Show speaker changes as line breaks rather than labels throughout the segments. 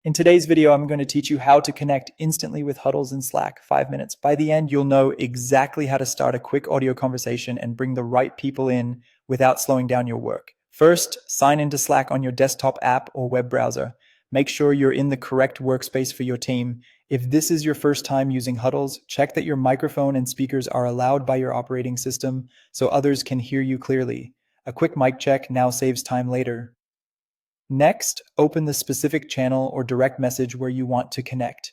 In today's video, I'm going to teach you how to connect instantly with Huddles in Slack, 5 minutes. By the end, you'll know exactly how to start a quick audio conversation and bring the right people in without slowing down your work. First, sign into Slack on your desktop app or web browser. Make sure you're in the correct workspace for your team. If this is your first time using Huddles, check that your microphone and speakers are allowed by your operating system so others can hear you clearly. A quick mic check now saves time later. Next, open the specific channel or direct message where you want to connect.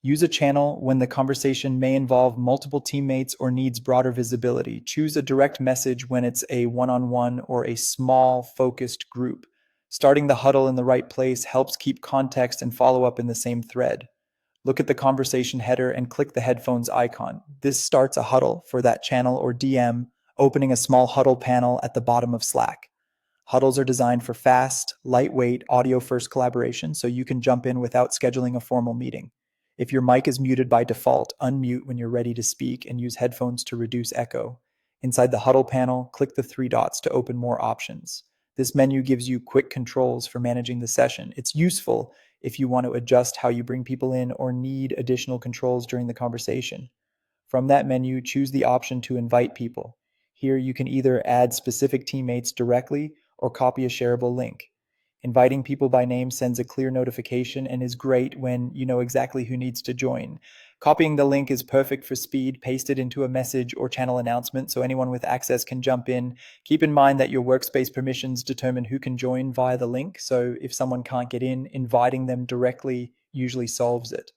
Use a channel when the conversation may involve multiple teammates or needs broader visibility. Choose a direct message when it's a one-on-one or a small, focused group. Starting the huddle in the right place helps keep context and follow up in the same thread. Look at the conversation header and click the headphones icon. This starts a huddle for that channel or DM, opening a small huddle panel at the bottom of Slack. Huddles are designed for fast, lightweight, audio-first collaboration, so you can jump in without scheduling a formal meeting. If your mic is muted by default, unmute when you're ready to speak and use headphones to reduce echo. Inside the Huddle panel, click the three dots to open more options. This menu gives you quick controls for managing the session. It's useful if you want to adjust how you bring people in or need additional controls during the conversation. From that menu, choose the option to invite people. Here you can either add specific teammates directly or copy a shareable link. Inviting people by name sends a clear notification and is great when you know exactly who needs to join. Copying the link is perfect for speed. Paste it into a message or channel announcement so anyone with access can jump in. Keep in mind that your workspace permissions determine who can join via the link, so if someone can't get in, inviting them directly usually solves it.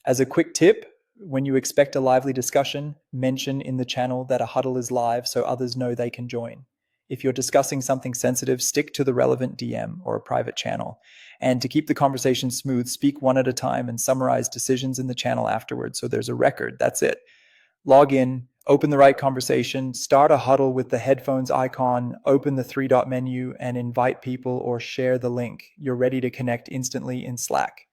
As a quick tip, when you expect a lively discussion, mention in the channel that a huddle is live so others know they can join. If you're discussing something sensitive, stick to the relevant DM or a private channel. And to keep the conversation smooth, speak one at a time and summarize decisions in the channel afterwards so there's a record. That's it. Log in, open the right conversation, start a huddle with the headphones icon, open the three dot menu, and invite people or share the link. You're ready to connect instantly in Slack.